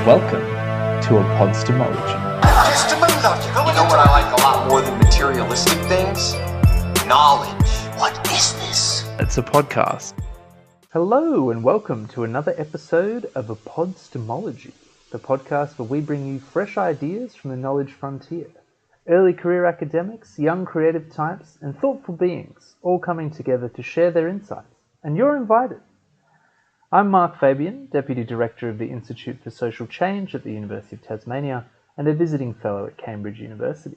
Welcome to ePODstemology. You know what I like a lot more than materialistic things? Knowledge. What is this? It's a podcast. Hello and welcome to another episode of ePODstemology, the podcast where we bring you fresh ideas from the knowledge frontier. Early career academics, young creative types, and thoughtful beings all coming together to share their insights. And you're invited. I'm Mark Fabian, Deputy Director of the Institute for Social Change at the University of Tasmania and a visiting fellow at Cambridge University.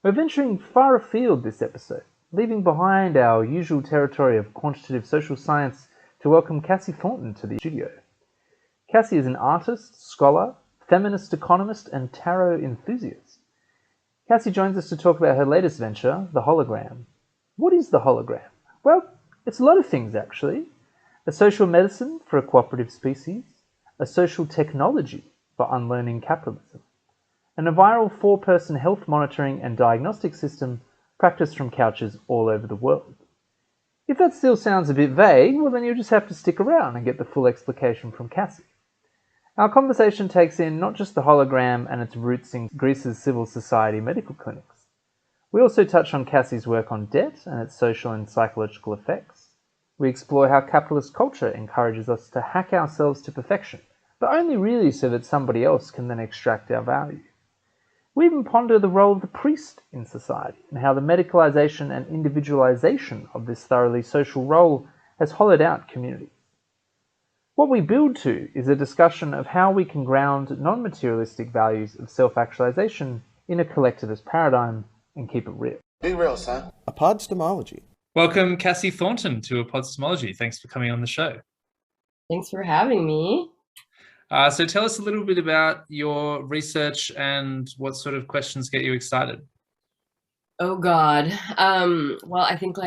We're venturing far afield this episode, leaving behind our usual territory of quantitative social science to welcome Cassie Thornton to the studio. Cassie is an artist, scholar, feminist economist, and tarot enthusiast. Cassie joins us to talk about her latest venture, the hologram. What is the hologram? Well, it's a lot of things actually. A social medicine for a cooperative species, a social technology for unlearning capitalism, and a viral 4-person health monitoring and diagnostic system practiced from couches all over the world. If that still sounds a bit vague, well then you'll just have to stick around and get the full explication from Cassie. Our conversation takes in not just the hologram and its roots in Greece's civil society medical clinics. We also touch on Cassie's work on debt and its social and psychological effects. We explore how capitalist culture encourages us to hack ourselves to perfection, but only really so that somebody else can then extract our value. We even ponder the role of the priest in society and how the medicalization and individualization of this thoroughly social role has hollowed out communities. What we build to is a discussion of how we can ground non-materialistic values of self-actualization in a collectivist paradigm and keep it real. Be real, son. ePODstemology. Welcome, Cassie Thornton, to ePODstemology. Thanks for coming on the show. Thanks for having me. So tell us a little bit about your research and what sort of questions get you excited. Oh God. Well, I think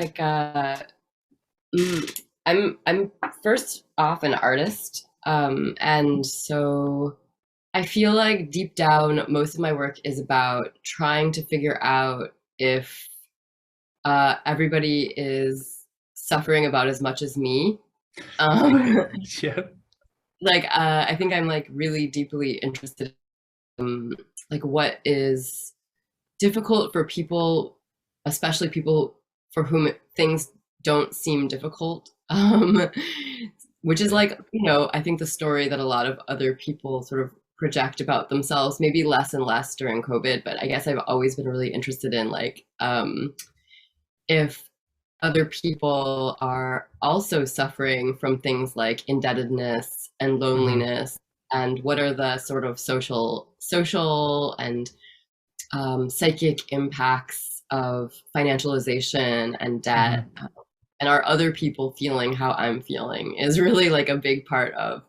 I'm first off an artist, and so I feel like deep down most of my work is about trying to figure out if everybody is suffering about as much as me. Yeah. I think I'm really deeply interested in what is difficult for people, especially people for whom things don't seem difficult. Which is I think the story that a lot of other people sort of project about themselves, maybe less and less during COVID, but I guess I've always been really interested in if other people are also suffering from things like indebtedness and loneliness, and what are the sort of social and psychic impacts of financialization and debt, and are other people feeling how I'm feeling is really a big part of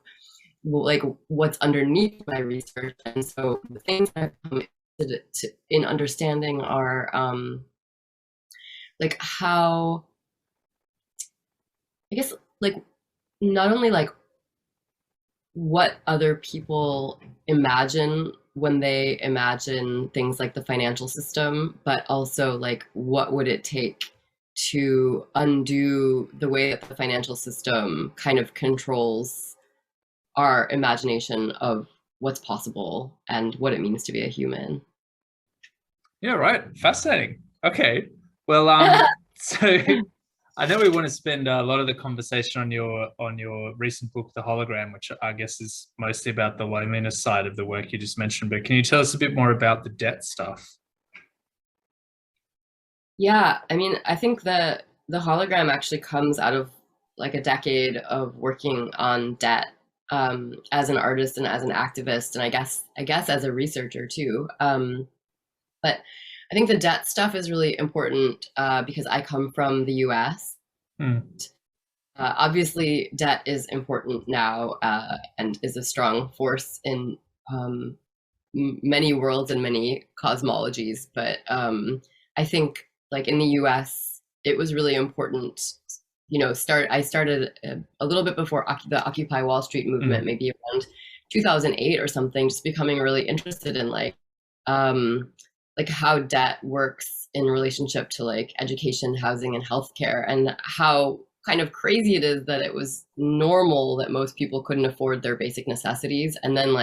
what's underneath my research. And so the things I've come in understanding are how, I guess, not only what other people imagine when they imagine things like the financial system, but also what would it take to undo the way that the financial system kind of controls our imagination of what's possible and what it means to be a human. Yeah, right. Fascinating. Okay. Well, so I know we want to spend a lot of the conversation on your recent book, The Hologram, which I guess is mostly about the loneliness side of the work you just mentioned. But can you tell us a bit more about the debt stuff? Yeah, I mean, I think the hologram actually comes out of a decade of working on debt as an artist and as an activist, and I guess as a researcher too. But I think the debt stuff is really important because I come from the US. Obviously, debt is important now and is a strong force in many worlds and many cosmologies. But I think in the US, it was really important. I started a little bit before the Occupy Wall Street movement, maybe around 2008 or something, just becoming really interested in how debt works in relationship to education, housing, and healthcare, and how kind of crazy it is that it was normal that most people couldn't afford their basic necessities, and then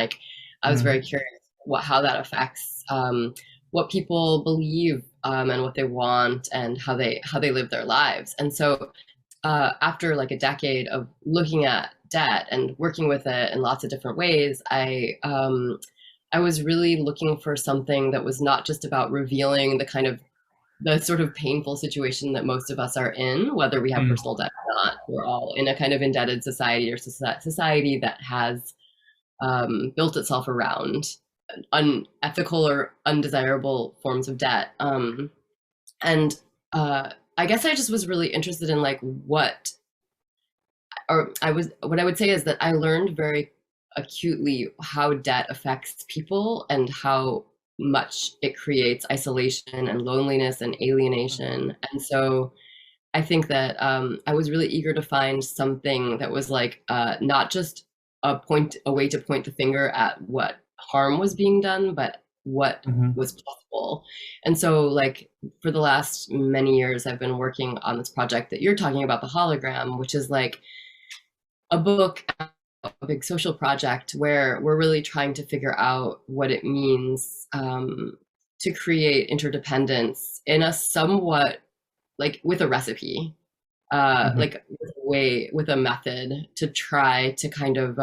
I was very curious how that affects what people believe and what they want and how they live their lives. And so after like a decade of looking at debt and working with it in lots of different ways, I was really looking for something that was not just about revealing the sort of painful situation that most of us are in, whether we have personal debt or not. We're all in a kind of indebted society, or society that has built itself around unethical or undesirable forms of debt. And I guess I just was really interested in like what I would say is that I learned very acutely how debt affects people and how much it creates isolation and loneliness and alienation. And so I think that I was really eager to find something that was like not just a way to point the finger at what harm was being done, but what was possible. And so like for the last many years, I've been working on this project that you're talking about, the hologram, which is like a book, a big social project where we're really trying to figure out what it means to create interdependence in a somewhat like with a recipe, like with a method to try to kind of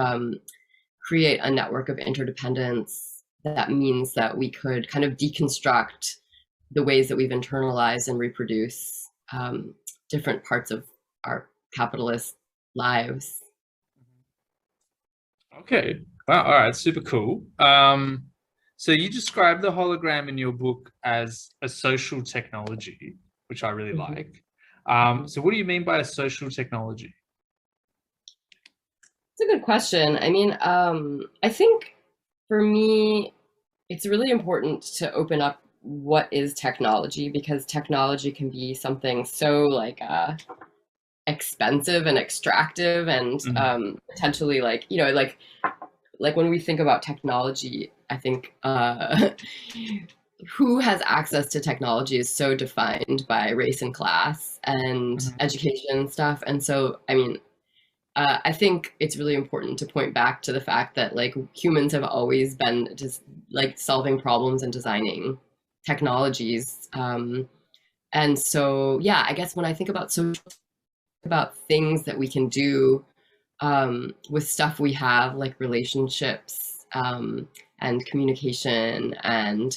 create a network of interdependence that means that we could kind of deconstruct the ways that we've internalized and reproduce different parts of our capitalist lives. Okay. Wow. All right. Super cool. So you describe the hologram in your book as a social technology, which I really like. So what do you mean by a social technology? It's a good question. I mean, I think for me, it's really important to open up what is technology, because technology can be something so like expensive and extractive and potentially like, you know, like when we think about technology, I think who has access to technology is so defined by race and class and education and stuff. And so, I mean, I think it's really important to point back to the fact that like humans have always been just like solving problems and designing technologies. And so, yeah, I guess when I think about about things that we can do with stuff we have, like relationships and communication and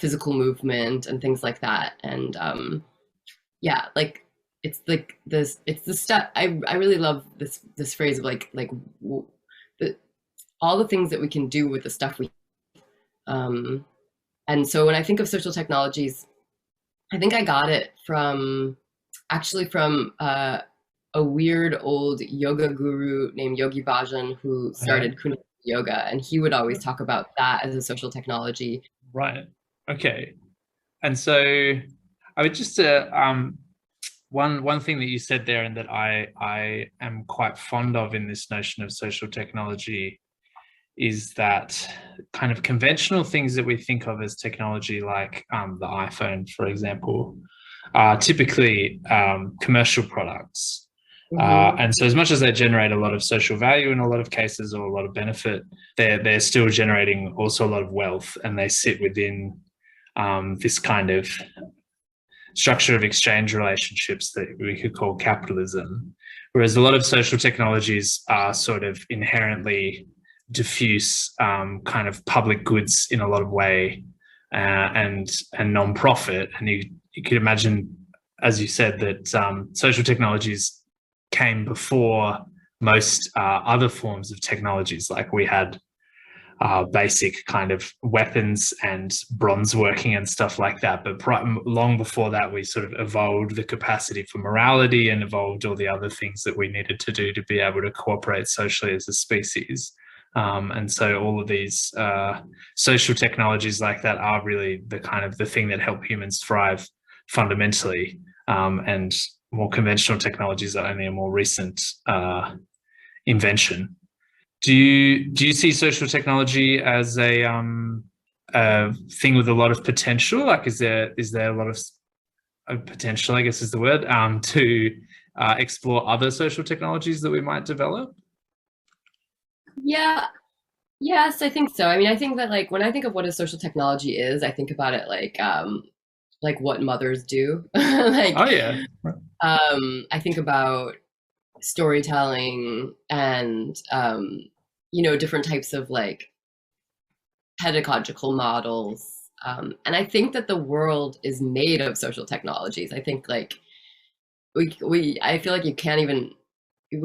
physical movement and things like that. And yeah, like it's like this, it's the stuff I really love this phrase of all the things that we can do with the stuff we and so when I think of social technologies, I think I got it from a weird old yoga guru named Yogi Bhajan, who started Kundalini yoga, and he would always talk about that as a social technology. Right. Okay. And so I would just one thing that you said there, and that I am quite fond of in this notion of social technology, is that kind of conventional things that we think of as technology, like the iPhone, for example, are typically commercial products. And so as much as they generate a lot of social value in a lot of cases, or a lot of benefit, they're still generating also a lot of wealth, and they sit within this kind of structure of exchange relationships that we could call capitalism. Whereas a lot of social technologies are sort of inherently diffuse, kind of public goods in a lot of way, and non-profit. And you could imagine, as you said, that social technologies came before most other forms of technologies. Like we had basic kind of weapons and bronze working and stuff like that. But long before that, we sort of evolved the capacity for morality and evolved all the other things that we needed to do to be able to cooperate socially as a species. And so all of these social technologies like that are really the kind of the thing that help humans thrive fundamentally. And more conventional technologies are only a more recent invention. Do you see social technology as a thing with a lot of potential? Like, is there a lot of potential, I guess is the word, to explore other social technologies that we might develop? Yeah, Yes, I think so. I mean, I think that like when I think of what a social technology is, I think about it like what mothers do. Oh Like yeah. I think about storytelling and different types of like pedagogical models. And I think that the world is made of social technologies. I think like we I feel like we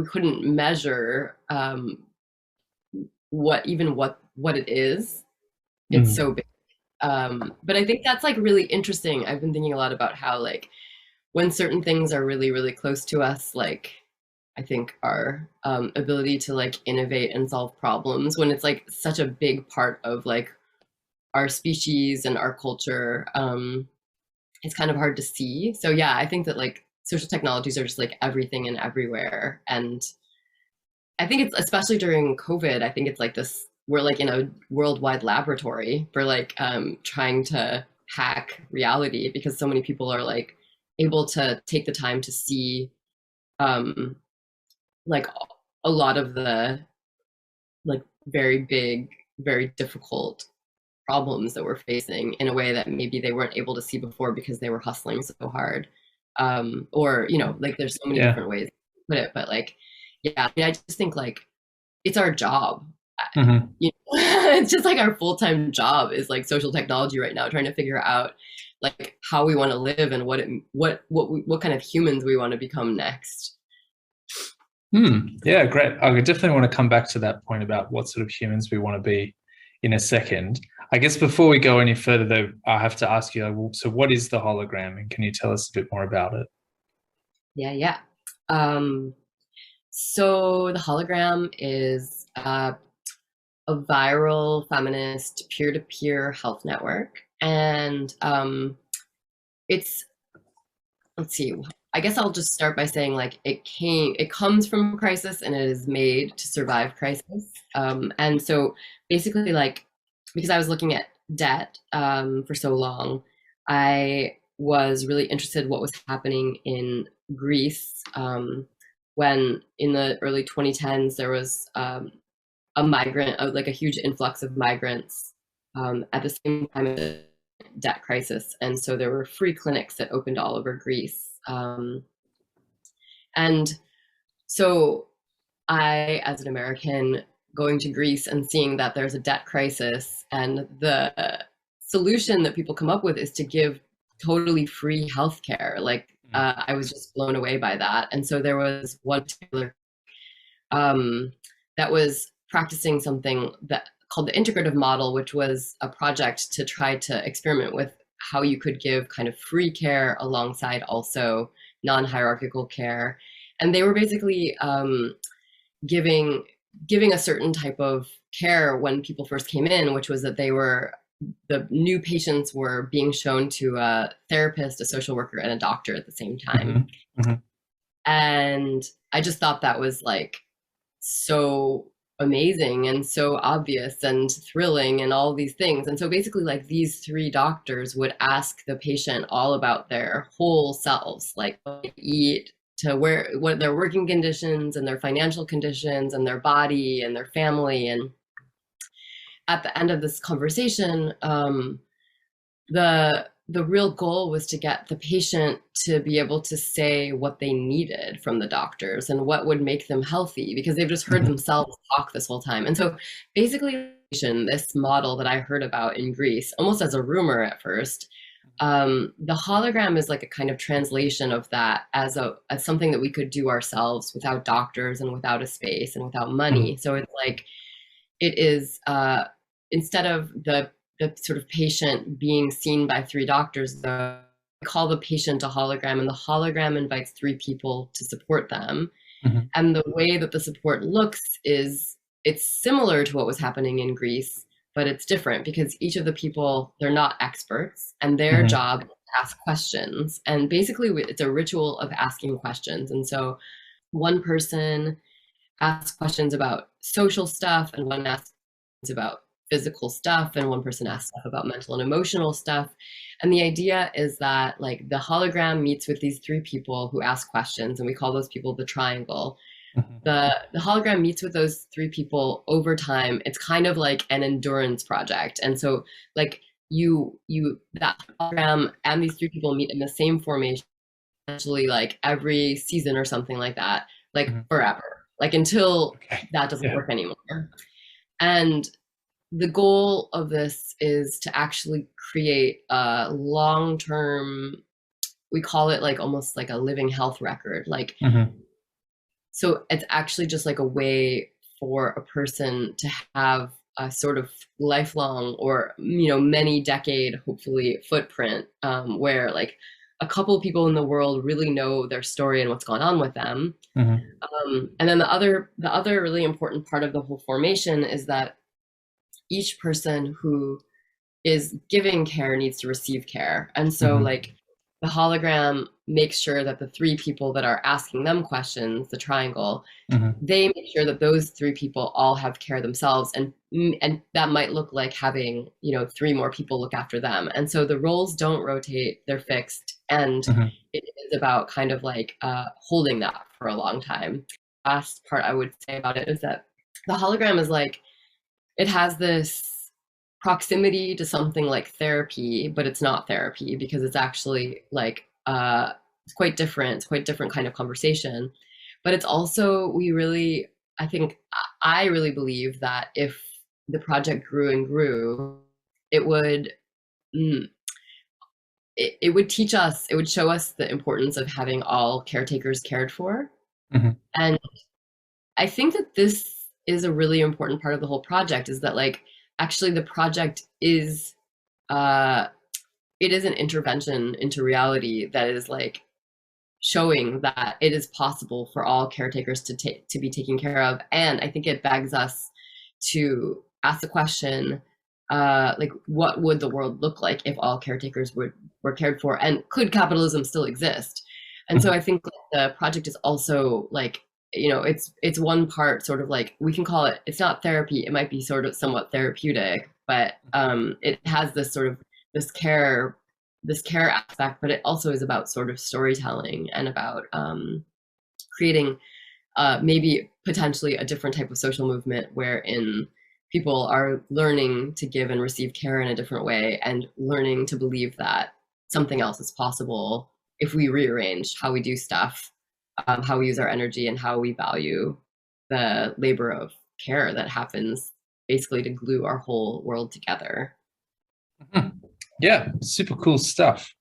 couldn't measure what it is. It's Mm. so big. But I think that's like really interesting. I've been thinking a lot about how like when certain things are really, really close to us, like I think our ability to like innovate and solve problems, when it's like such a big part of like our species and our culture, it's kind of hard to see. So yeah, I think that like social technologies are just like everything and everywhere. And I think it's especially during COVID, I think it's like this, we're like in a worldwide laboratory for like trying to hack reality because so many people are like able to take the time to see um like a lot of the like very big, very difficult problems that we're facing in a way that maybe they weren't able to see before because they were hustling so hard. Or, like there's so many Yeah. different ways to put it, but like, yeah, I mean, I just think like it's our job. Hmm. It's just like our full-time job is like social technology right now, trying to figure out like how we want to live and what kind of humans we want to become next. Yeah, great. I definitely want to come back to that point about what sort of humans we want to be in a second. I guess before we go any further, though, I have to ask you, like, so what is the hologram, and can you tell us a bit more about it? Yeah. Um, so the hologram is a viral feminist peer-to-peer health network, and it's let's see. I guess I'll just start by saying like it comes from crisis and it is made to survive crisis. And so basically like because I was looking at debt for so long, I was really interested in what was happening in Greece when in the early 2010s there was like a huge influx of migrants at the same time as the debt crisis. And so there were free clinics that opened all over Greece. And so I, as an American, going to Greece and seeing that there's a debt crisis, and the solution that people come up with is to give totally free healthcare. Like I was just blown away by that. And so there was one particular that was practicing something that called the Integrative Model, which was a project to try to experiment with how you could give kind of free care alongside also non-hierarchical care. And they were basically giving a certain type of care when people first came in, which was that the new patients were being shown to a therapist, a social worker, and a doctor at the same time. Mm-hmm. And I just thought that was like so amazing and so obvious and thrilling and all these things. And so basically like these three doctors would ask the patient all about their whole selves, like what they eat, to what their working conditions and their financial conditions and their body and their family. And at the end of this conversation, the real goal was to get the patient to be able to say what they needed from the doctors and what would make them healthy, because they've just heard themselves talk this whole time. And so basically this model that I heard about in Greece, almost as a rumor at first, the hologram is like a kind of translation of that as something that we could do ourselves without doctors and without a space and without money. So it's like it is instead of the sort of patient being seen by three doctors, we call the patient a hologram, and the hologram invites three people to support them. And the way that the support looks is it's similar to what was happening in Greece, but it's different because each of the people, they're not experts, and their job is to ask questions. And basically it's a ritual of asking questions. And so one person asks questions about social stuff, and one asks about physical stuff, and one person asks stuff about mental and emotional stuff. And the idea is that like the hologram meets with these three people who ask questions, and we call those people the triangle. The hologram meets with those three people over time. It's kind of like an endurance project. And so like that hologram and these three people meet in the same formation, essentially like every season or something like that, like forever, like until that doesn't work anymore. And the goal of this is to actually create a long-term, we call it like almost like a living health record. Like, so it's actually just like a way for a person to have a sort of lifelong or, you know, many decade, hopefully, footprint where like a couple of people in the world really know their story and what's gone on with them. And then the other really important part of the whole formation is that each person who is giving care needs to receive care. And so like the hologram makes sure that the three people that are asking them questions, the triangle, they make sure that those three people all have care themselves. And that might look like having, you know, three more people look after them. And so the roles don't rotate, they're fixed. And it is about kind of like holding that for a long time. Last part I would say about it is that the hologram is like, it has this proximity to something like therapy, but it's not therapy because it's actually like it's quite different. It's quite different kind of conversation. But it's also, I really believe that if the project grew and grew, it would it would teach us, it would show us the importance of having all caretakers cared for. And I think that this is a really important part of the whole project, is that like actually the project is it is an intervention into reality that is like showing that it is possible for all caretakers to be taken care of. And I think it begs us to ask the question, like, what would the world look like if all caretakers were cared for, and could capitalism still exist? And so I think the project is also like, you know, it's one part sort of like, we can call it, it's not therapy, it might be sort of somewhat therapeutic, but it has this sort of this care aspect, but it also is about sort of storytelling and about creating maybe potentially a different type of social movement wherein people are learning to give and receive care in a different way, and learning to believe that something else is possible if we rearrange how we do stuff, how we use our energy, and how we value the labor of care that happens basically to glue our whole world together. Yeah, super cool stuff.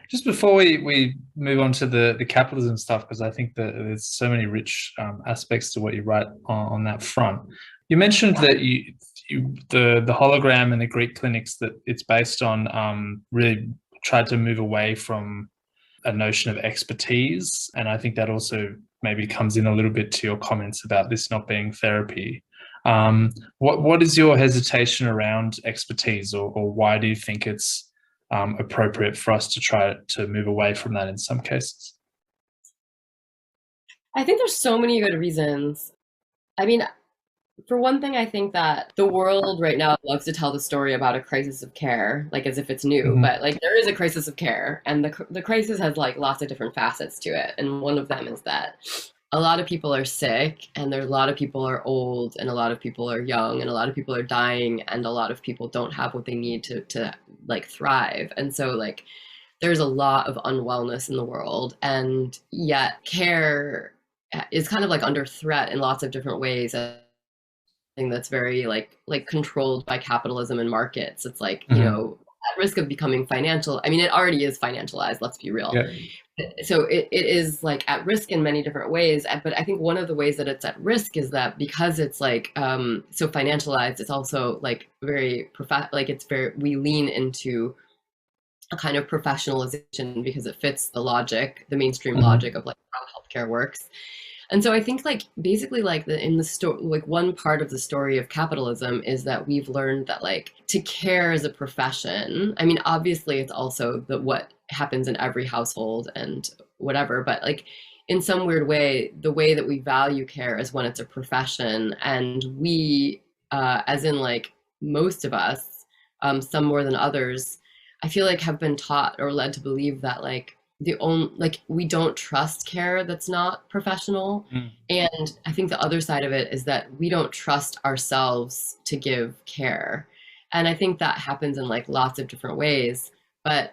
Just before we move on to the capitalism stuff, because I think that there's so many rich aspects to what you write on that front. You mentioned that the hologram and the Greek clinics that it's based on really tried to move away from a notion of expertise, and I think that also maybe comes in a little bit to your comments about this not being therapy. What is your hesitation around expertise, or why do you think it's appropriate for us to try to move away from that in some cases? I think there's so many good reasons. I mean, for one thing, I think that the world right now loves to tell the story about a crisis of care, like as if it's new, but like there is a crisis of care, and the crisis has like lots of different facets to it. And one of them is that a lot of people are sick, and there's a lot of people are old, and a lot of people are young, and a lot of people are dying, and a lot of people don't have what they need to like thrive. And so like there's a lot of unwellness in the world, and yet care is kind of like under threat in lots of different ways. That's very like controlled by capitalism and markets. It's like, you know, at risk of becoming financial. I mean, it already is financialized, let's be real. So it is like at risk in many different ways. But I think one of the ways that it's at risk is that because it's like so financialized, it's also like very we lean into a kind of professionalization because it fits the mainstream logic of like how healthcare works. And so I think like basically like one part of the story of capitalism is that we've learned that like to care as a profession. I mean, obviously it's also what happens in every household and whatever, but like in some weird way, the way that we value care is when it's a profession. And we, as in like most of us, some more than others, I feel like have been taught or led to believe that like we don't trust care that's not professional. And I think the other side of it is that we don't trust ourselves to give care. And I think that happens in like lots of different ways. But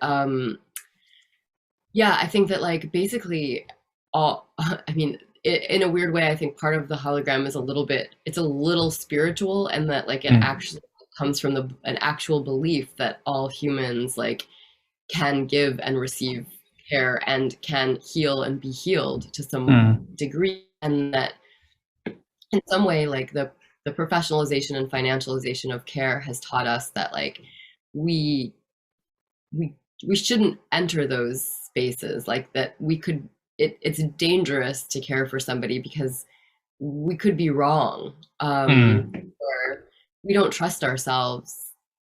yeah, I think that like basically I mean, in a weird way, I think part of the hologram is it's a little spiritual, and that like it actually comes from an actual belief that all humans like can give and receive care and can heal and be healed to some degree, and that in some way like the professionalization and financialization of care has taught us that like we shouldn't enter those spaces, like that it's dangerous to care for somebody because we could be wrong, or we don't trust ourselves.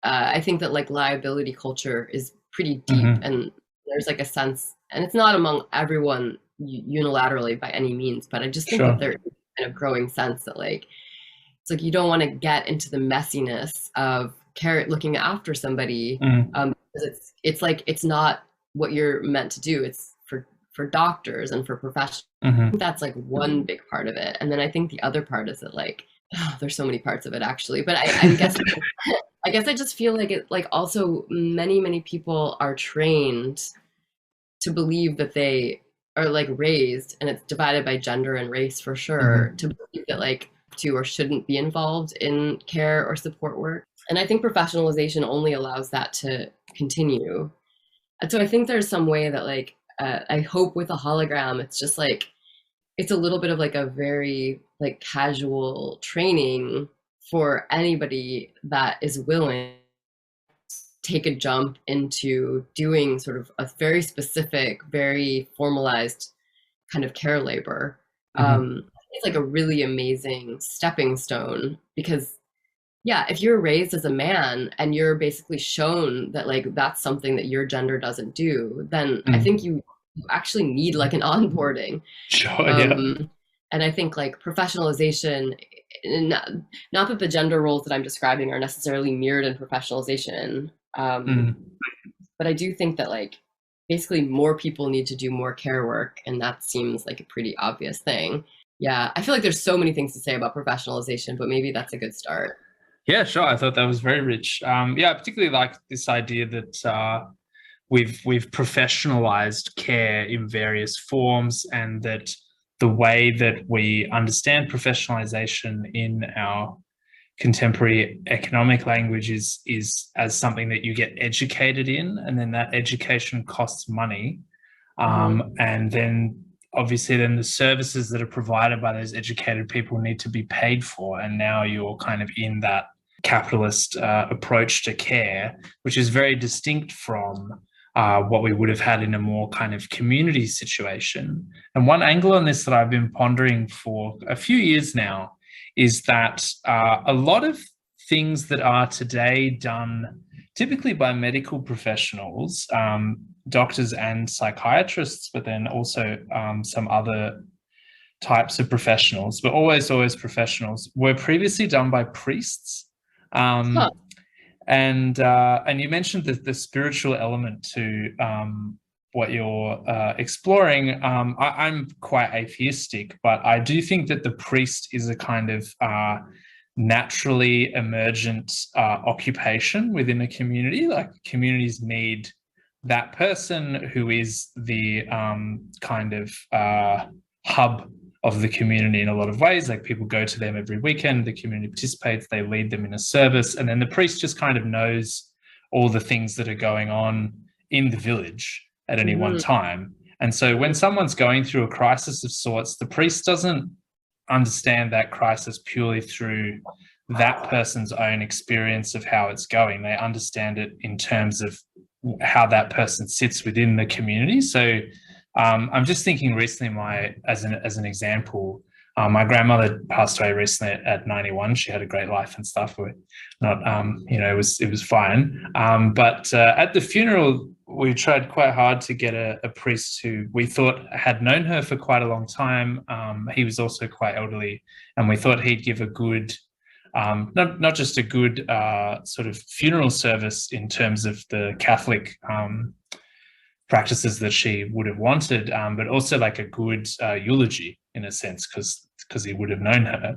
I think that like liability culture is pretty deep, and there's like a sense, and it's not among everyone unilaterally by any means, but I just think that there's kind of growing sense that like it's like you don't want to get into the messiness of looking after somebody, because it's like it's not what you're meant to do. It's for doctors and for professionals. I think that's like one big part of it, and then I think the other part is that like there's so many parts of it actually, but I guess I guess I just feel like it like also many people are trained to believe that they are like raised, and it's divided by gender and race for sure, to believe that like to or shouldn't be involved in care or support work. And I think professionalization only allows that to continue. And so I think there's some way that like I hope with a hologram, it's just like it's a little bit of like a very like casual training for anybody that is willing to take a jump into doing sort of a very specific, very formalized kind of care labor. It's like a really amazing stepping stone, because yeah, if you're raised as a man and you're basically shown that like that's something that your gender doesn't do, then I think you actually need like an onboarding. And I think like professionalization, not that the gender roles that I'm describing are necessarily mirrored in professionalization, but I do think that like basically more people need to do more care work, and that seems like a pretty obvious thing. Yeah, I feel like there's so many things to say about professionalization, but maybe that's a good start. Yeah, sure. I thought that was very rich. Yeah, I particularly like this idea that we've professionalized care in various forms, and that the way that we understand professionalization in our contemporary economic language is as something that you get educated in, and then that education costs money. And then obviously then the services that are provided by those educated people need to be paid for. And now you're kind of in that capitalist approach to care, which is very distinct from what we would have had in a more kind of community situation. And one angle on this that I've been pondering for a few years now is that a lot of things that are today done typically by medical professionals, doctors and psychiatrists, but then also some other types of professionals, but always professionals, were previously done by priests. And you mentioned the spiritual element to what you're exploring. I'm quite atheistic, but I do think that the priest is a kind of naturally emergent occupation within a community. Like communities need that person who is the kind of hub of the community in a lot of ways. Like people go to them every weekend, the community participates, they lead them in a service, and then the priest just kind of knows all the things that are going on in the village at any one time. And so when someone's going through a crisis of sorts, the priest doesn't understand that crisis purely through that person's own experience of how it's going. They understand it in terms of how that person sits within the community. So I'm just thinking recently, as an example, my grandmother passed away recently at 91. She had a great life and stuff. We're not, it was fine. But at the funeral, we tried quite hard to get a priest who we thought had known her for quite a long time. He was also quite elderly, and we thought he'd give a good, not just a good sort of funeral service in terms of the Catholic practices that she would have wanted, but also like a good eulogy in a sense, because he would have known her.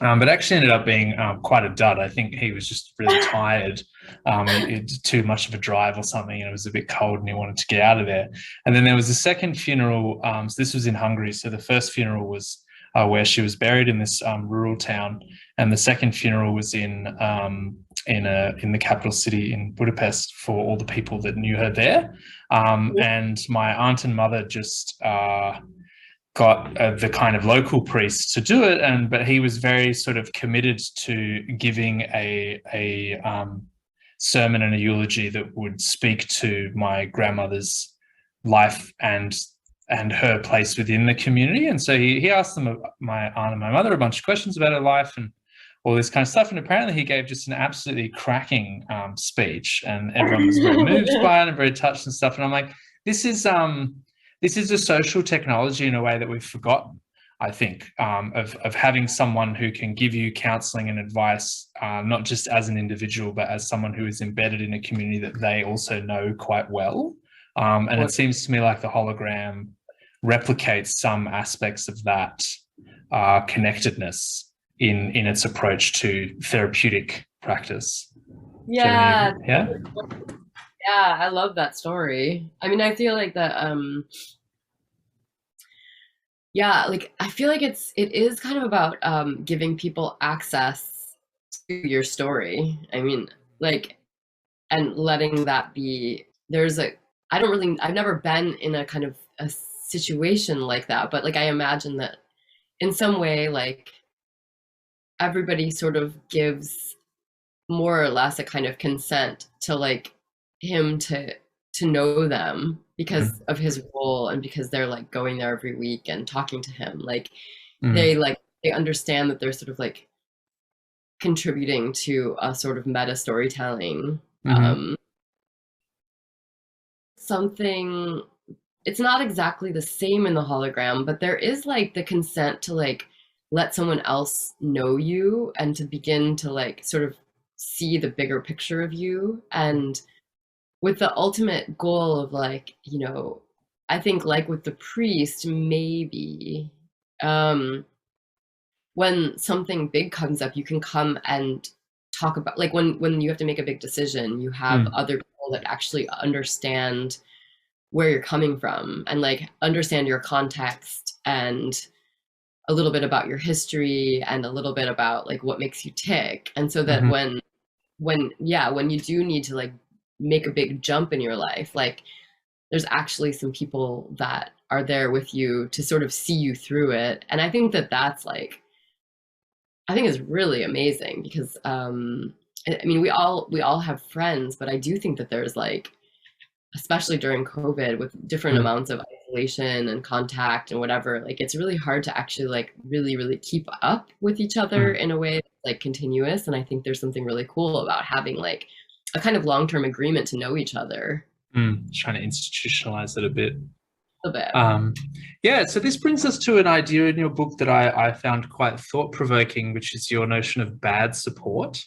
But actually ended up being quite a dud. I think he was just really tired. He did too much of a drive or something, and it was a bit cold and he wanted to get out of there. And then there was a second funeral. So this was in Hungary. So the first funeral was where she was buried in this rural town, and the second funeral was in the capital city in Budapest for all the people that knew her there. And my aunt and mother just got the kind of local priest to do it, but he was very sort of committed to giving a sermon and a eulogy that would speak to my grandmother's life and her place within the community. And so he asked them, my aunt and my mother, a bunch of questions about her life and all this kind of stuff. And apparently he gave just an absolutely cracking speech, and everyone was very moved by it and very touched and stuff. And I'm like, this is a social technology in a way that we've forgotten, I think, of having someone who can give you counseling and advice, not just as an individual, but as someone who is embedded in a community that they also know quite well. And it seems to me like the hologram replicates some aspects of that connectedness in its approach to therapeutic practice. Yeah. Yeah. Yeah, I love that story. I mean, I feel like that, yeah, like I feel like it is kind of about giving people access to your story. I mean, like, and letting that be, I've never been in a kind of a situation like that, but like I imagine that in some way, like everybody sort of gives more or less a kind of consent to like him to know them because of his role, and because they're like going there every week and talking to him, like they understand that they're sort of like contributing to a sort of meta storytelling. Something, it's not exactly the same in the hologram, but there is like the consent to like let someone else know you and to begin to like sort of see the bigger picture of you, and with the ultimate goal of like, you know, I think like with the priest, maybe when something big comes up, you can come and talk about, like when you have to make a big decision, you have other people that actually understand where you're coming from and like understand your context and a little bit about your history and a little bit about like what makes you tick. And so that when you do need to like make a big jump in your life, like there's actually some people that are there with you to sort of see you through it. And I think that that's like, I think is really amazing, because I mean, we all have friends, but I do think that there's like, especially during COVID with different amounts of isolation and contact and whatever, like it's really hard to actually like really, really keep up with each other in a way that's like continuous. And I think there's something really cool about having like a kind of long-term agreement to know each other. Trying to institutionalize it a bit. A bit. Yeah, so this brings us to an idea in your book that I found quite thought-provoking, which is your notion of bad support.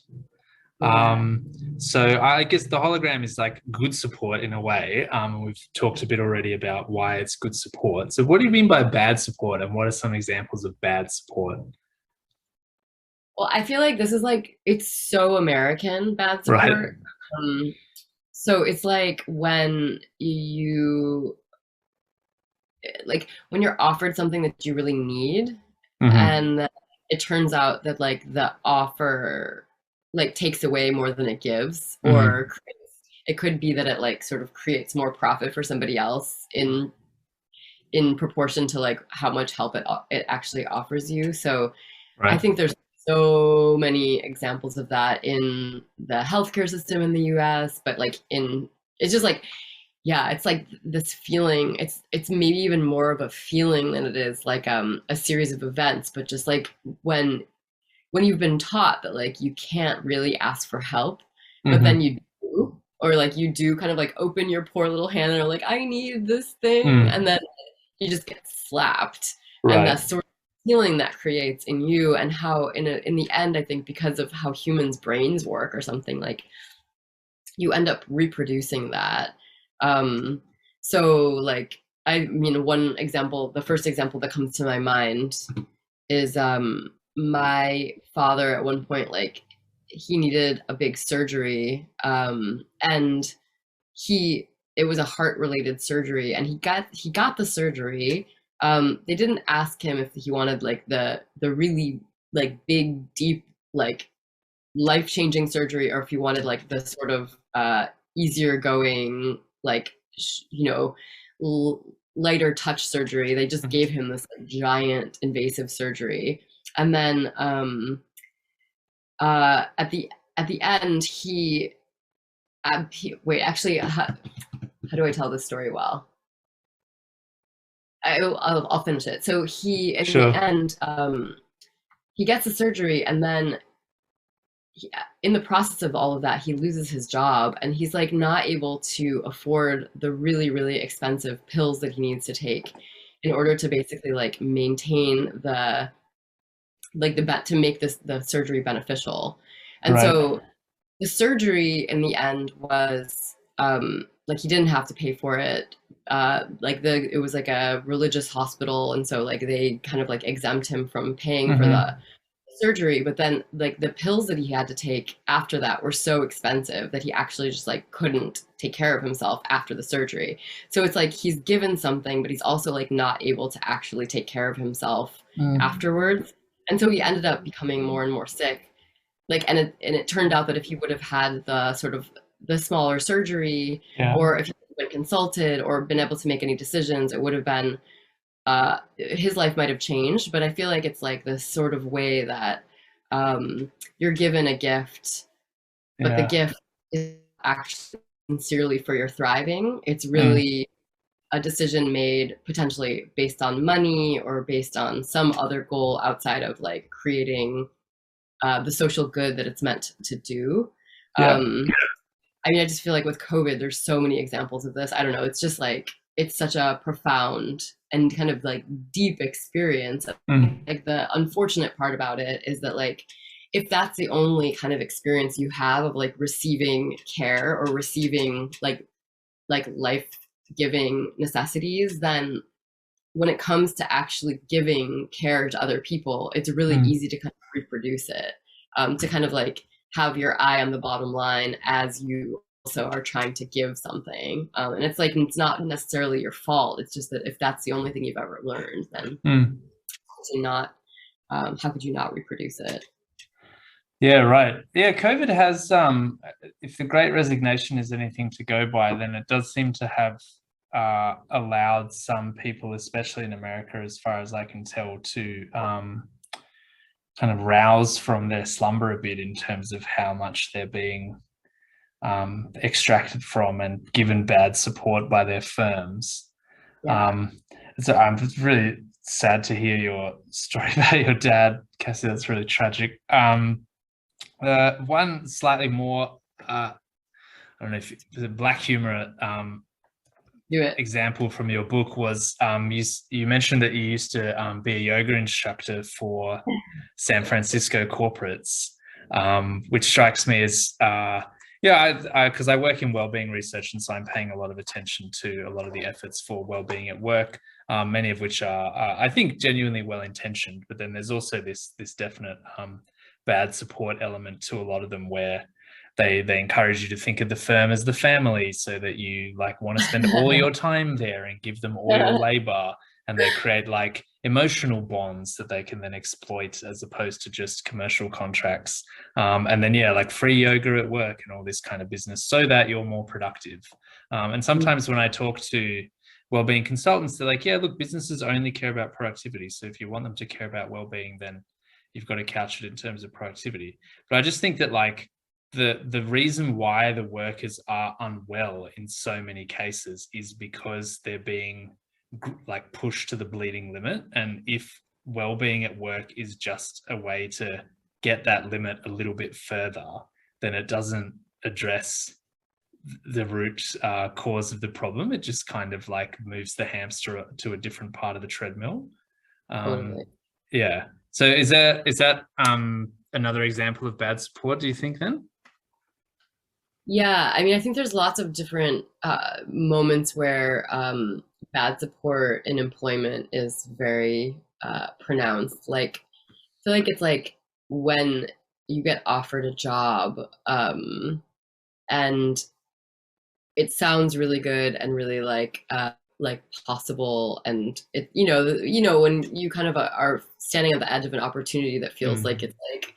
So I guess the hologram is like good support in a way. We've talked a bit already about why it's good support. So what do you mean by bad support, and what are some examples of bad support? Well, I feel like this is like, it's so American, bad support. Right. So it's like when you're offered something that you really need, and it turns out that like the offer like takes away more than it gives, or it could be that it like sort of creates more profit for somebody else in proportion to like how much help it actually offers you. So I think there's so many examples of that in the healthcare system in the US, but like it's just like, yeah, it's like this feeling, it's maybe even more of a feeling than it is like a series of events, but just like when you've been taught that like you can't really ask for help, but then you do, or like you do kind of like open your poor little hand and are like, I need this thing, and then you just get slapped. And that sort of feeling that creates in you, and how in the end, I think because of how humans' brains work or something, like you end up reproducing that. So like, I mean, one example, the first example that comes to my mind is my father at one point, like he needed a big surgery, and it was a heart related surgery, and he got the surgery. They didn't ask him if he wanted like the really like big, deep, like life changing surgery, or if he wanted like the sort of easier going, like lighter touch surgery. They just gave him this like, giant invasive surgery, and then at the end wait, actually, how do I tell this story well? I'll finish it. So he, in Sure. the end, he gets the surgery, and then in the process of all of that, he loses his job, and he's like not able to afford the really, really expensive pills that he needs to take in order to basically like maintain the to make the surgery beneficial. And so the surgery in the end was like he didn't have to pay for it. It was like a religious hospital, and so like they kind of like exempt him from paying for the surgery. But then like the pills that he had to take after that were so expensive that he actually just like couldn't take care of himself after the surgery. So it's like he's given something, but he's also like not able to actually take care of himself afterwards. And so he ended up becoming more and more sick. Like, and it turned out that if he would have had the sort of the smaller surgery, or if he had been consulted or been able to make any decisions, it would have been his life might have changed. But I feel like it's like this sort of way that you're given a gift, but the gift is actually sincerely for your thriving. It's really a decision made potentially based on money or based on some other goal outside of like creating the social good that it's meant to do. I mean, I just feel like with COVID, there's so many examples of this. I don't know. It's just like, it's such a profound and kind of like deep experience. Like the unfortunate part about it is that like, if that's the only kind of experience you have of like receiving care or receiving like life-giving necessities, then when it comes to actually giving care to other people, it's really easy to kind of reproduce it, to kind of like have your eye on the bottom line as you also are trying to give something. And it's like, it's not necessarily your fault. It's just that if that's the only thing you've ever learned, then how could you not reproduce it? Yeah, right. Yeah, COVID has, if the Great Resignation is anything to go by, then it does seem to have allowed some people, especially in America, as far as I can tell, to kind of rouse from their slumber a bit in terms of how much they're being extracted from and given bad support by their firms. So I'm really sad to hear your story about your dad, Cassie. That's really tragic. One slightly more, I don't know if it's a black humor example from your book was you mentioned that you used to be a yoga instructor for San Francisco corporates, which strikes me as because I work in wellbeing research, and so I'm paying a lot of attention to a lot of the efforts for wellbeing at work, many of which are I think genuinely well intentioned, but then there's also this definite bad support element to a lot of them, where they encourage you to think of the firm as the family, so that you like want to spend all your time there and give them all your labor, and they create like emotional bonds that they can then exploit as opposed to just commercial contracts. And then like free yoga at work and all this kind of business so that you're more productive. And sometimes when I talk to wellbeing consultants, they're like, yeah, look, businesses only care about productivity. So if you want them to care about wellbeing, then you've got to couch it in terms of productivity. But I just think that like the reason why the workers are unwell in so many cases is because they're being like pushed to the bleeding limit. And if well-being at work is just a way to get that limit a little bit further, then it doesn't address the root cause of the problem. It just kind of like moves the hamster to a different part of the treadmill. Yeah. So is that, another example of bad support, do you think then? Yeah, I mean, I think there's lots of different moments where bad support in employment is very pronounced. Like, I feel like it's like when you get offered a job, and it sounds really good and really like possible, and it when you kind of are standing at the edge of an opportunity that feels like it's like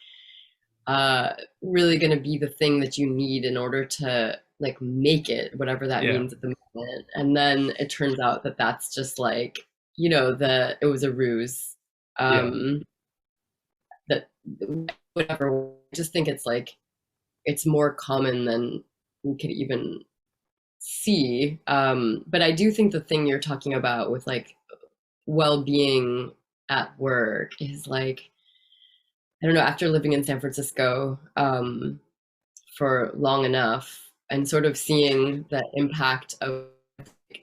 really going to be the thing that you need in order to like make it, whatever that Yeah. means at the moment. And then it turns out that that's just like, it was a ruse. That whatever. I just think it's like it's more common than we could even see. But I do think the thing you're talking about with like well-being at work is like, I don't know, after living in San Francisco for long enough and sort of seeing the impact of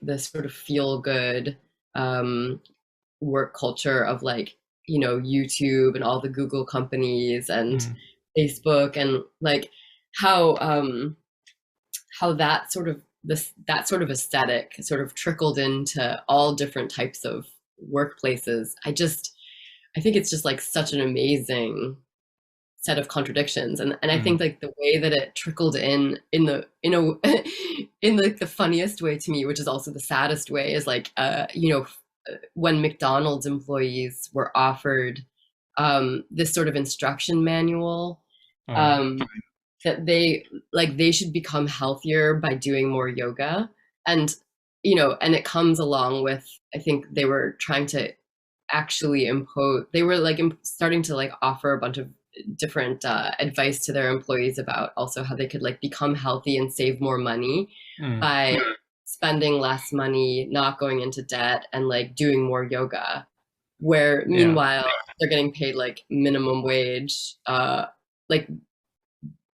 this sort of feel good work culture of like, YouTube and all the Google companies and Facebook, and like how that sort of aesthetic sort of trickled into all different types of workplaces. I think it's just like such an amazing set of contradictions, and I think like the way that it trickled in the in like the funniest way to me, which is also the saddest way, is like when McDonald's employees were offered this sort of instruction manual, that they should become healthier by doing more yoga, and and it comes along with, I think they were trying to actually impose, they were like starting to like offer a bunch of different advice to their employees about also how they could like become healthy and save more money by spending less money, not going into debt, and like doing more yoga, where meanwhile they're getting paid like minimum wage. Like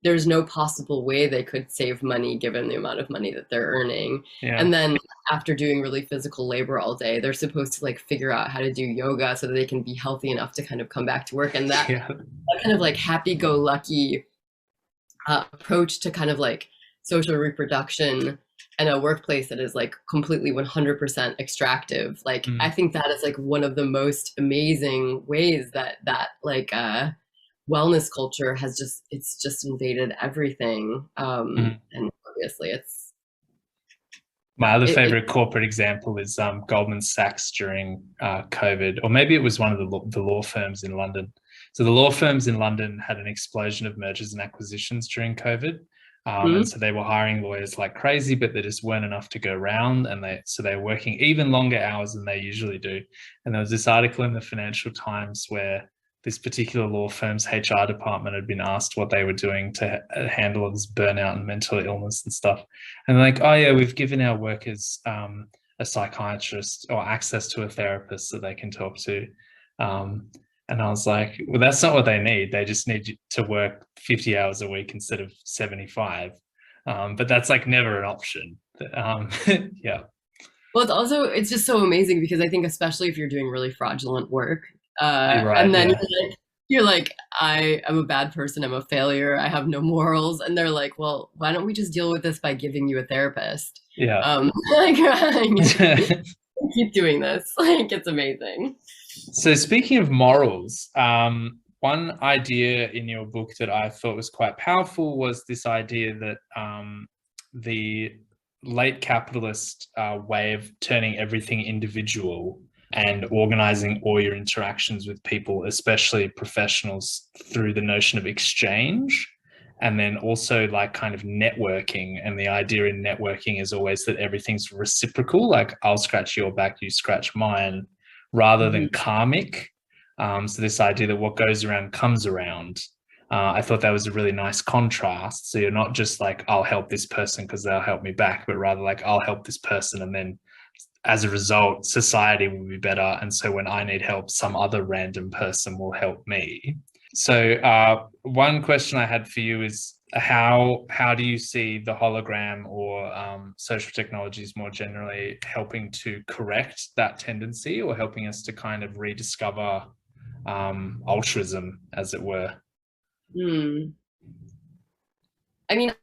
there's no possible way they could save money given the amount of money that they're earning. And then after doing really physical labor all day, they're supposed to like figure out how to do yoga so that they can be healthy enough to kind of come back to work. And that kind of like happy-go-lucky approach to kind of like social reproduction and a workplace that is like completely 100% extractive. Like I think that is like one of the most amazing ways that like wellness culture has just invaded everything. And obviously it's my other favorite corporate example is Goldman Sachs during COVID, or maybe it was one of the law firms in London. So the law firms in London had an explosion of mergers and acquisitions during COVID. And so they were hiring lawyers like crazy, but there just weren't enough to go around. And so they were working even longer hours than they usually do. And there was this article in the Financial Times where this particular law firm's HR department had been asked what they were doing to handle all this burnout and mental illness and stuff. And they're like, oh yeah, we've given our workers a psychiatrist or access to a therapist that they can talk to. And I was like, well, that's not what they need. They just need to work 50 hours a week instead of 75. But that's like never an option. Yeah. Well, it's just so amazing because I think especially if you're doing really fraudulent work, right, and then you're like, I am a bad person, I'm a failure, I have no morals, and they're like, well, why don't we just deal with this by giving you a therapist? Like keep doing this. Like it's amazing. So speaking of morals, one idea in your book that I thought was quite powerful was this idea that the late capitalist way of turning everything individual and organizing all your interactions with people, especially professionals, through the notion of exchange, and then also like kind of networking. And the idea in networking is always that everything's reciprocal, like I'll scratch your back, you scratch mine, rather than karmic. So this idea that what goes around comes around. I thought that was a really nice contrast. So you're not just like, I'll help this person because they'll help me back, but rather like I'll help this person, and then as a result, society will be better. And so when I need help, some other random person will help me. So one question I had for you is how do you see the hologram or social technologies more generally helping to correct that tendency, or helping us to kind of rediscover altruism, as it were? I mean,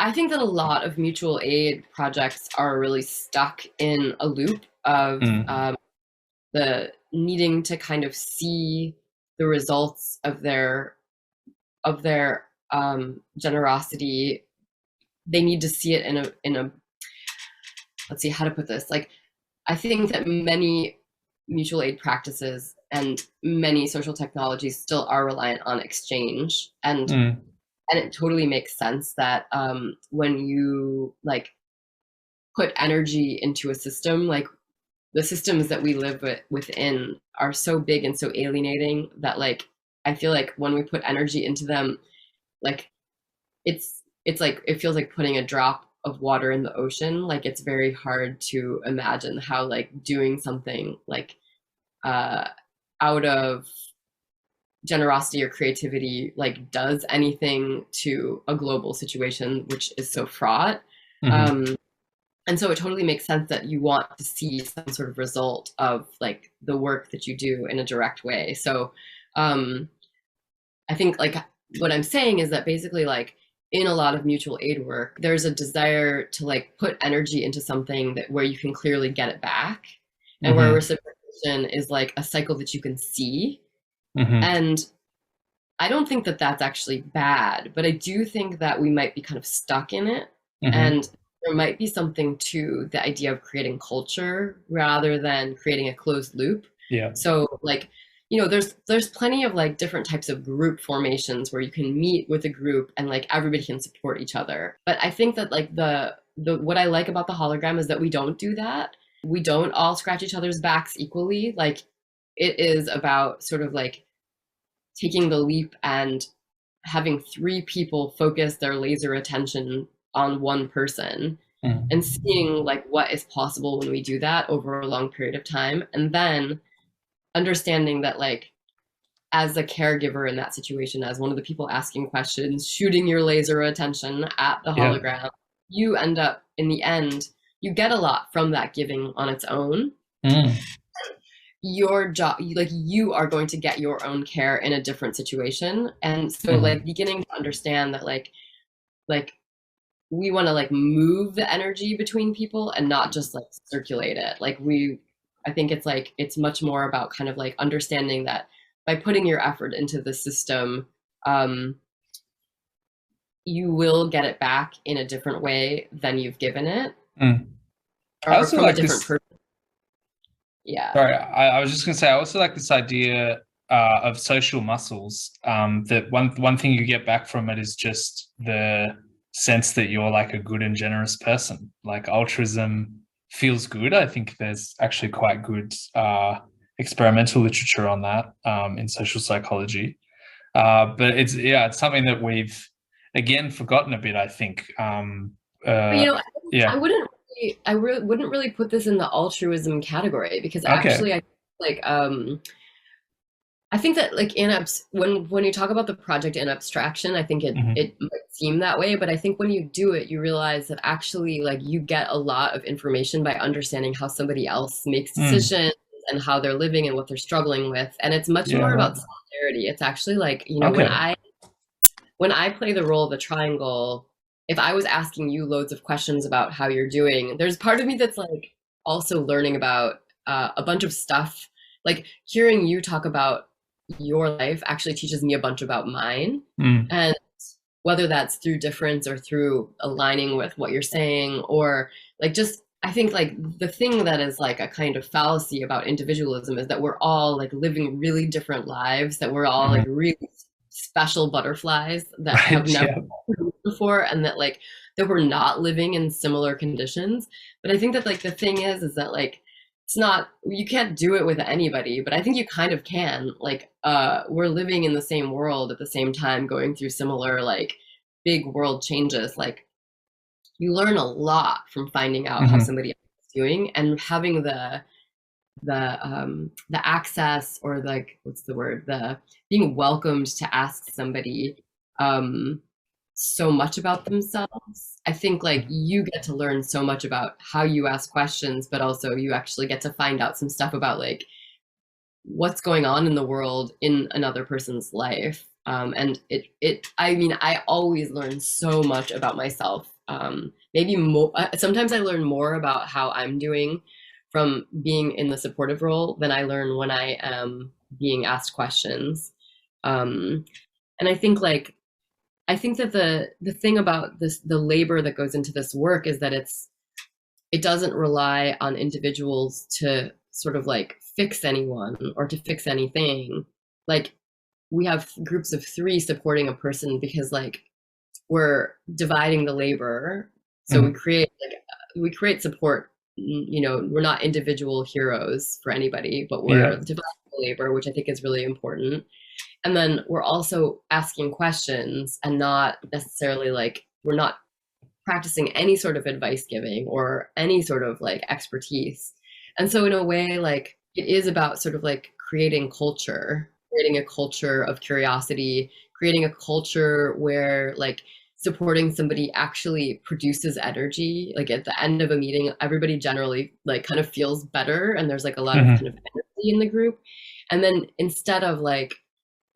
I think that a lot of mutual aid projects are really stuck in a loop of the needing to kind of see the results of their generosity. They need to see it in a let's see how to put this. Like, I think that many mutual aid practices and many social technologies still are reliant on exchange, and it totally makes sense that when you like put energy into a system, like the systems that we live within are so big and so alienating that like I feel like when we put energy into them, like it's like it feels like putting a drop of water in the ocean. Like it's very hard to imagine how like doing something like out of generosity or creativity like does anything to a global situation which is so fraught. And so it totally makes sense that you want to see some sort of result of like the work that you do in a direct way. So I think like what I'm saying is that basically like in a lot of mutual aid work, there's a desire to like put energy into something that where you can clearly get it back, and where reciprocation is like a cycle that you can see. And I don't think that that's actually bad, but I do think that we might be kind of stuck in it. And there might be something to the idea of creating culture rather than creating a closed loop. Yeah. So like, you know, there's plenty of like different types of group formations where you can meet with a group and like everybody can support each other. But I think that like the what I like about the hologram is that we don't do that. We don't all scratch each other's backs equally. Like it is about sort of like taking the leap and having 3 people focus their laser attention on one person and seeing like what is possible when we do that over a long period of time. And then understanding that like as a caregiver in that situation, as one of the people asking questions, shooting your laser attention at the hologram, you end up in the end, you get a lot from that giving on its own. Your job, like you are going to get your own care in a different situation. And so like beginning to understand that like we want to like move the energy between people and not just like circulate it. Like I think it's like, it's much more about kind of like understanding that by putting your effort into the system, you will get it back in a different way than you've given it. Or from like a different person. Yeah. Sorry, I was just going to say, I also like this idea of social muscles. That one thing you get back from it is just the sense that you're like a good and generous person. Like altruism feels good. I think there's actually quite good experimental literature on that in social psychology. But it's something that we've again forgotten a bit, I think. But, you know, I wouldn't really put this in the altruism category, because actually I like I think that like when you talk about the project in abstraction, I think it might seem that way, but I think when you do it, you realize that actually like you get a lot of information by understanding how somebody else makes decisions and how they're living and what they're struggling with, and it's much more about solidarity. It's actually like, you know, when I play the role of the triangle, if I was asking you loads of questions about how you're doing, there's part of me that's like also learning about a bunch of stuff. Like hearing you talk about your life actually teaches me a bunch about mine. And whether that's through difference or through aligning with what you're saying, or like just, I think like the thing that is like a kind of fallacy about individualism is that we're all like living really different lives, that we're all like really special butterflies that have never before, and that like that we're not living in similar conditions. But I think that like the thing is that like it's not, you can't do it with anybody, but I think you kind of can. Like we're living in the same world at the same time, going through similar like big world changes. Like you learn a lot from finding out how somebody else is doing, and having the access, or like what's the word, the being welcomed to ask somebody so much about themselves. I think like you get to learn so much about how you ask questions, but also you actually get to find out some stuff about like what's going on in the world in another person's life. And I mean, I always learn so much about myself maybe more. Sometimes I learn more about how I'm doing from being in the supportive role than I learn when I am being asked questions. And I think like, I think that the thing about this, the labor that goes into this work is that it doesn't rely on individuals to sort of like fix anyone or to fix anything. Like we have groups of 3 supporting a person because like we're dividing the labor. So we create support. You know, we're not individual heroes for anybody, but we're dividing the labor, which I think is really important. And then we're also asking questions and not necessarily like, we're not practicing any sort of advice giving or any sort of like expertise. And so in a way, like it is about sort of like creating a culture of curiosity, creating a culture where like supporting somebody actually produces energy. Like at the end of a meeting, everybody generally like kind of feels better and there's like a lot of kind of energy in the group. And then instead of like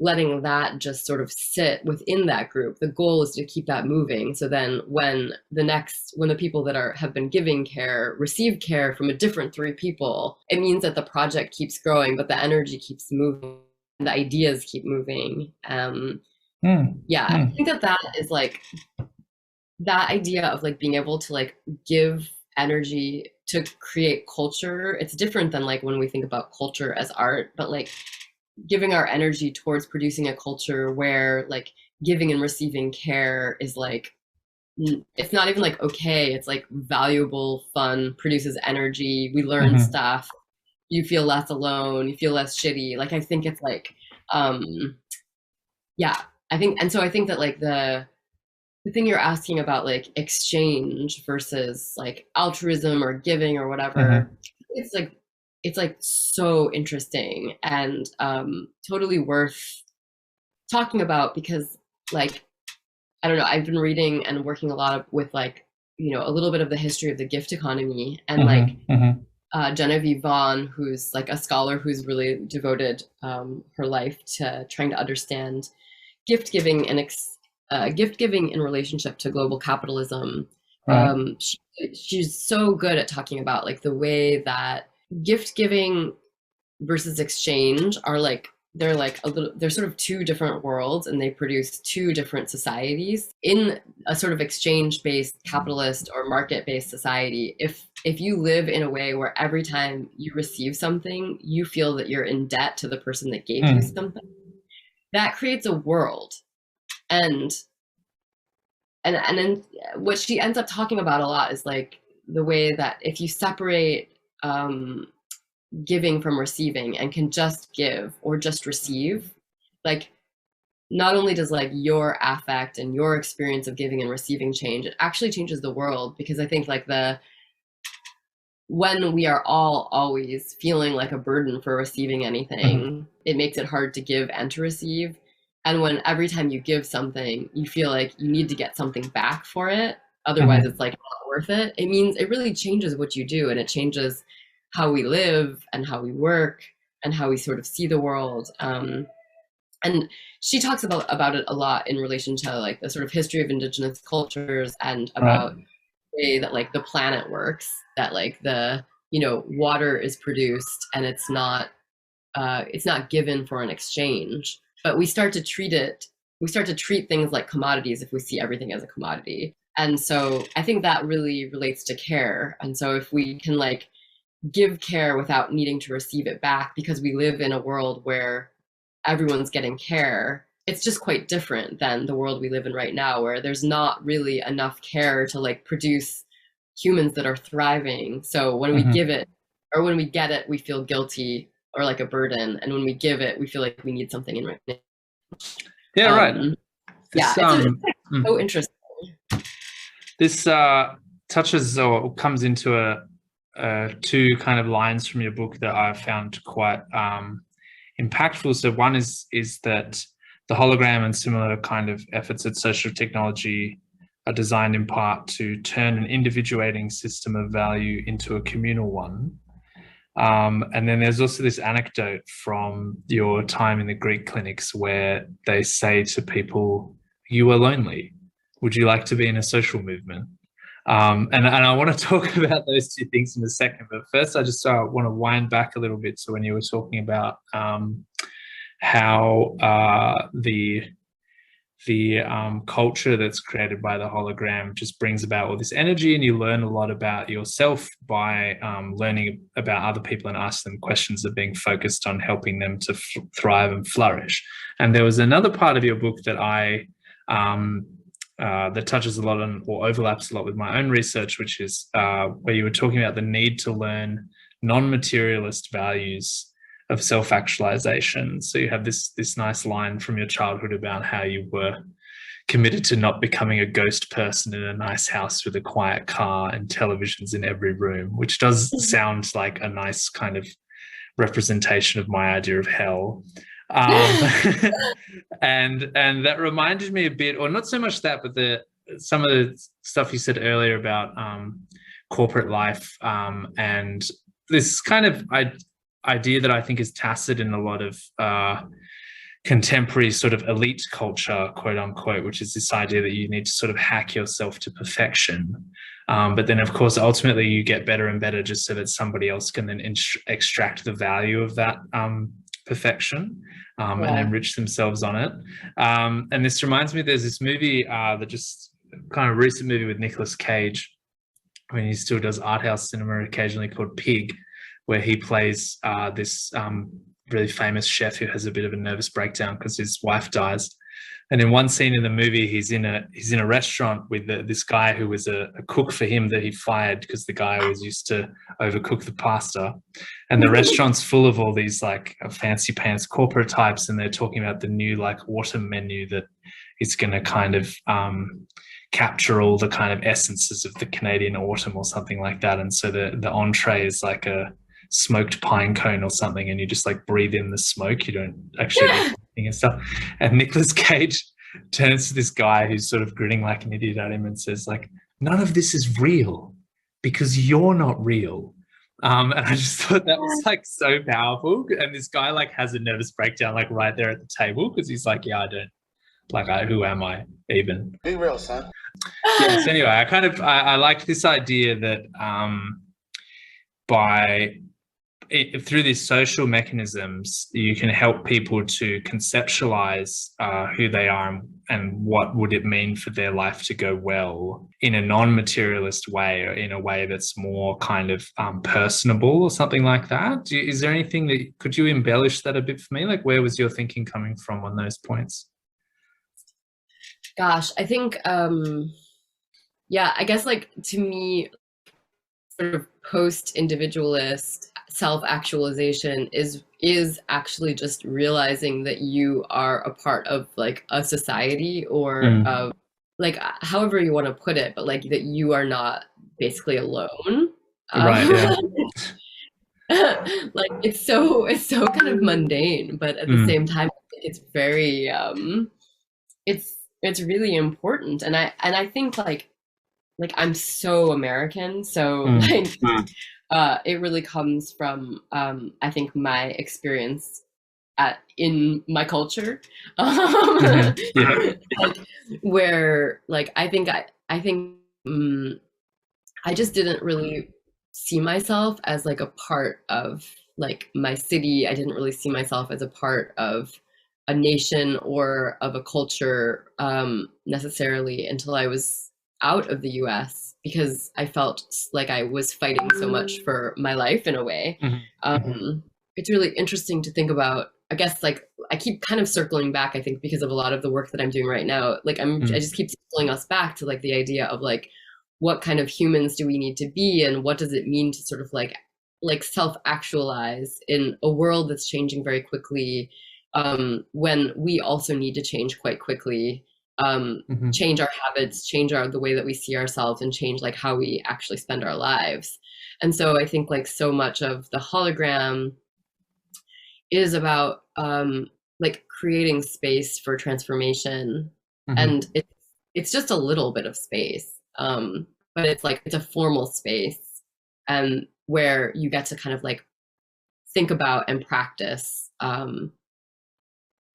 letting that just sort of sit within that group, the goal is to keep that moving. So then when the people that have been giving care receive care from a different 3 people, it means that the project keeps growing, but the energy keeps moving and the ideas keep moving. I think that is like that idea of like being able to like give energy to create culture. It's different than like when we think about culture as art, but like giving our energy towards producing a culture where like giving and receiving care is like, it's not even like okay, it's like valuable, fun, produces energy, we learn stuff, you feel less alone, you feel less shitty. Like I think it's like I think that like the thing you're asking about like exchange versus like altruism or giving or whatever, it's like so interesting and totally worth talking about because like, I don't know, I've been reading and working a lot with like, you know, a little bit of the history of the gift economy and Genevieve Vaughn, who's like a scholar who's really devoted her life to trying to understand gift giving and gift giving in relationship to global capitalism. She's so good at talking about like the way that gift giving versus exchange are like, they're sort of 2 different worlds and they produce 2 different societies. In a sort of exchange-based capitalist or market-based society, if you live in a way where every time you receive something, you feel that you're in debt to the person that gave you something, that creates a world. And then what she ends up talking about a lot is like the way that if you separate giving from receiving and can just give or just receive, like not only does like your affect and your experience of giving and receiving change, it actually changes the world. Because I think like when we are all always feeling like a burden for receiving anything, it makes it hard to give and to receive. And when every time you give something, you feel like you need to get something back for it, otherwise it's like not worth it. It means it really changes what you do, and it changes how we live and how we work and how we sort of see the world. And she talks about it a lot in relation to like the sort of history of indigenous cultures and about the way that like the planet works, that like the, you know, water is produced and it's not given for an exchange, but we start to treat things like commodities if we see everything as a commodity. And so I think that really relates to care. And so if we can like give care without needing to receive it back, because we live in a world where everyone's getting care, it's just quite different than the world we live in right now, where there's not really enough care to like produce humans that are thriving. So when we give it or when we get it, we feel guilty or like a burden, and when we give it, we feel like we need something in return. It's so interesting. This touches or comes into 2 kind of lines from your book that I found quite impactful. So one is that the hologram and similar kind of efforts at social technology are designed in part to turn an individuating system of value into a communal one. And then there's also this anecdote from your time in the Greek clinics where they say to people, "You are lonely. Would you like to be in a social movement?" And I want to talk about those two things in a second. But first, I just want to wind back a little bit. So when you were talking about how the culture that's created by the hologram just brings about all this energy, and you learn a lot about yourself by learning about other people and ask them questions that are being focused on helping them to thrive and flourish. And there was another part of your book that that touches a lot on, or overlaps a lot with my own research, which is where you were talking about the need to learn non-materialist values of self-actualization. So you have this nice line from your childhood about how you were committed to not becoming a ghost person in a nice house with a quiet car and televisions in every room, which does sound like a nice kind of representation of my idea of hell. And that reminded me a bit, or not so much that, but some of the stuff you said earlier about corporate life, and this kind of idea that I think is tacit in a lot of contemporary sort of elite culture, quote unquote, which is this idea that you need to sort of hack yourself to perfection. But then, of course, ultimately you get better and better just so that somebody else can then extract the value of that perfection and enrich themselves on it. And this reminds me, there's this movie that just kind of recent movie with Nicolas Cage, when he still does art house cinema occasionally, called Pig, where he plays this really famous chef who has a bit of a nervous breakdown because his wife dies. And in one scene in the movie, he's in a restaurant with this guy who was a cook for him that he fired because the guy was used to overcook the pasta. And the restaurant's full of all these like fancy pants corporate types, and they're talking about the new like autumn menu that is going to kind of capture all the kind of essences of the Canadian autumn or something like that. And so the entree is like a smoked pine cone or something, and you just like breathe in the smoke. You don't actually eat anything and stuff. And Nicolas Cage turns to this guy who's sort of grinning like an idiot at him and says like, none of this is real because you're not real. And I just thought that was like so powerful. And this guy like has a nervous breakdown like right there at the table because he's like, yeah, I don't like, who am I even? Be real, son. Yeah, so anyway, I liked this idea that through these social mechanisms, you can help people to conceptualize who they are and what would it mean for their life to go well in a non-materialist way, or in a way that's more kind of personable or something like that. Is there anything that, could you embellish that a bit for me? Like, where was your thinking coming from on those points? Gosh, I think, yeah, I guess like to me, sort of post-individualist self-actualization is actually just realizing that you are a part of like a society, or of like however you want to put it, but like that you are not basically alone. Right. Yeah. Like it's so kind of mundane, but at the same time, it's very it's really important. And I think like I'm so American, so like it really comes from I think my experience in my culture, like, where like I think I just didn't really see myself as like a part of like my city. I didn't really see myself as a part of a nation or of a culture necessarily until I was out of the US, because I felt like I was fighting so much for my life in a way. It's really interesting to think about. I guess like I keep kind of circling back, I think, because of a lot of the work that I'm doing right now. Like I just keep circling us back to like the idea of like, what kind of humans do we need to be, and what does it mean to sort of like self-actualize in a world that's changing very quickly, when we also need to change quite quickly, change our habits, change the way that we see ourselves, and change like how we actually spend our lives. And so I think like so much of the hologram is about like creating space for transformation, and it's just a little bit of space, but it's like it's a formal space, and where you get to kind of like think about and practice,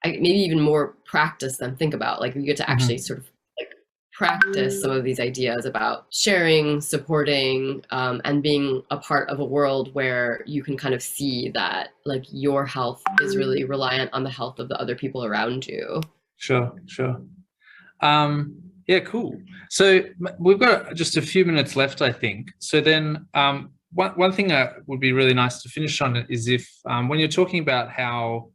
maybe even more practice than think about. Like you get to actually sort of like practice some of these ideas about sharing, supporting, and being a part of a world where you can kind of see that like your health is really reliant on the health of the other people around you. Sure. Yeah, cool. So we've got just a few minutes left, I think. So then one thing that would be really nice to finish on is if when you're talking about how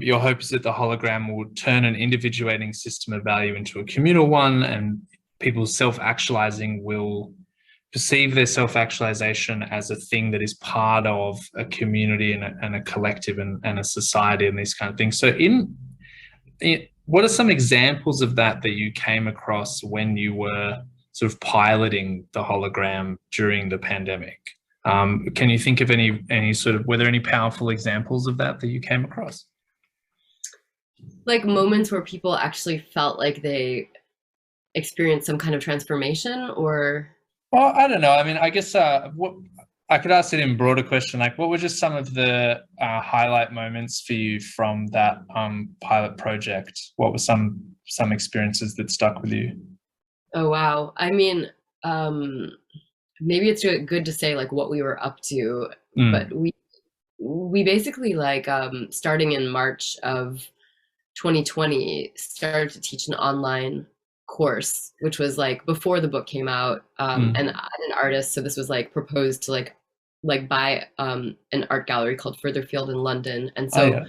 your hope is that the hologram will turn an individuating system of value into a communal one, and people self-actualizing will perceive their self-actualization as a thing that is part of a community and a collective and a society and these kind of things. So what are some examples of that you came across when you were sort of piloting the hologram during the pandemic? Can you think of any sort of, were there any powerful examples of that you came across? Like moments where people actually felt like they experienced some kind of transformation, or? Well, I don't know. I mean, I guess what I could ask it in broader question, like what were just some of the highlight moments for you from that pilot project? What were some experiences that stuck with you? Oh, wow. I mean, maybe it's good to say like what we were up to, but we basically like starting in March of 2020 started to teach an online course, which was like before the book came out, and I'm an artist, so this was like proposed to like by an art gallery called Furtherfield in London, and so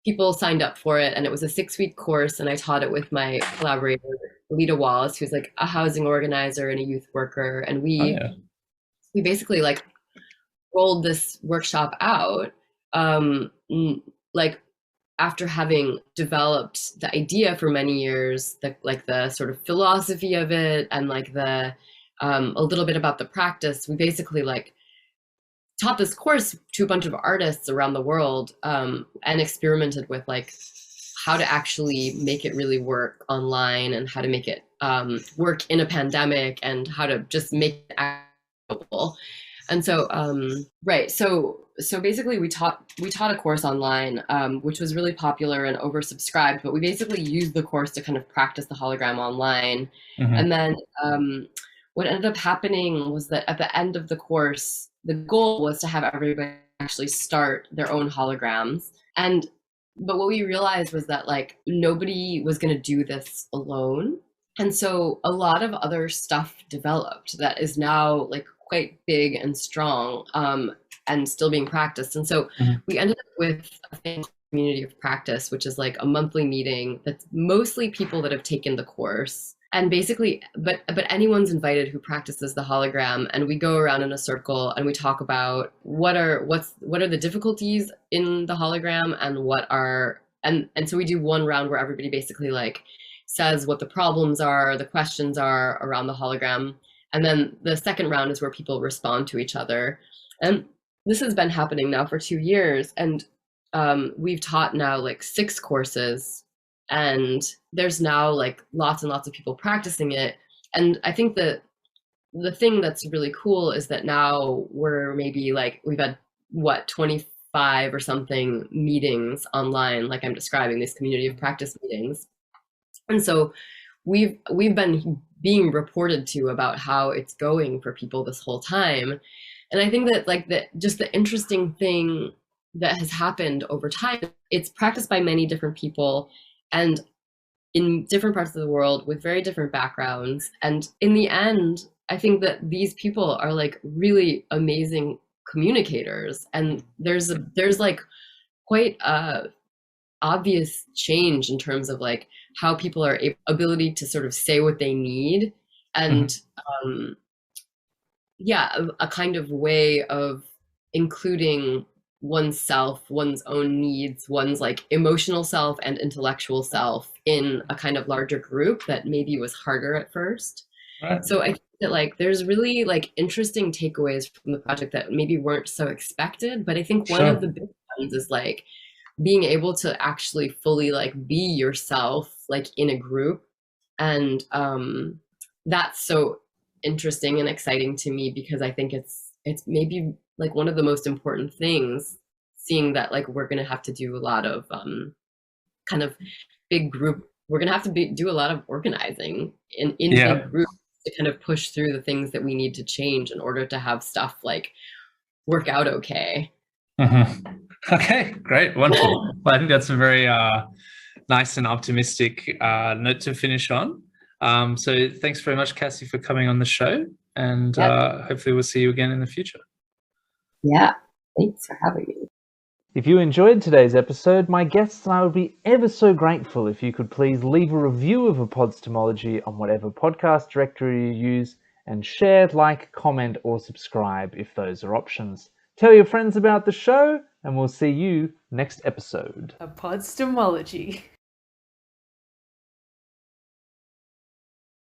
people signed up for it, and it was a 6-week course, and I taught it with my collaborator Lita Wallace, who's like a housing organizer and a youth worker, and we basically like rolled this workshop out like after having developed the idea for many years, the sort of philosophy of it, and like the a little bit about the practice. We basically like taught this course to a bunch of artists around the world, and experimented with like how to actually make it really work online, and how to make it work in a pandemic, and how to just make it accessible. And so so basically we taught a course online, which was really popular and oversubscribed, but we basically used the course to kind of practice the hologram online. And then what ended up happening was that at the end of the course, the goal was to have everybody actually start their own holograms. But what we realized was that like nobody was going to do this alone. And so a lot of other stuff developed that is now like quite big and strong, and still being practiced. And so we ended up with a thing called Community of Practice, which is like a monthly meeting that's mostly people that have taken the course. And basically, but anyone's invited who practices the hologram, and we go around in a circle and we talk about what are the difficulties in the hologram, and so we do one round where everybody basically like says what the problems are, the questions are around the hologram. And then the second round is where people respond to each other. And this has been happening now for 2 years. And we've taught now like 6 courses, and there's now like lots and lots of people practicing it. And I think that the thing that's really cool is that now we're maybe like, we've had 25 or something meetings online, like I'm describing, these community of practice meetings. And so we've been being reported to about how it's going for people this whole time. And I think that like just the interesting thing that has happened over time, it's practiced by many different people and in different parts of the world with very different backgrounds. And in the end, I think that these people are like really amazing communicators, and there's like quite a obvious change in terms of like how people are ability to sort of say what they need, and a kind of way of including oneself, one's own needs, one's like emotional self and intellectual self in a kind of larger group that maybe was harder at first. Right. So I think that like there's really like interesting takeaways from the project that maybe weren't so expected, but I think one of the big ones is like being able to actually fully like be yourself like in a group. And that's so interesting and exciting to me, because I think it's maybe like one of the most important things, seeing that like we're going to have to do a lot of kind of big group we're going to have to do a lot of organizing into groups to kind of push through the things that we need to change in order to have stuff like work out okay. Okay, great, wonderful. Well, I think that's a very nice and optimistic note to finish on. So thanks very much, Cassie, for coming on the show, and hopefully we'll see you again in the future. Yeah, thanks for having me. If you enjoyed today's episode, my guests and I would be ever so grateful if you could please leave a review of ePODstemology on whatever podcast directory you use, and share, like, comment, or subscribe if those are options. Tell your friends about the show, and we'll see you next episode. ePODstemology.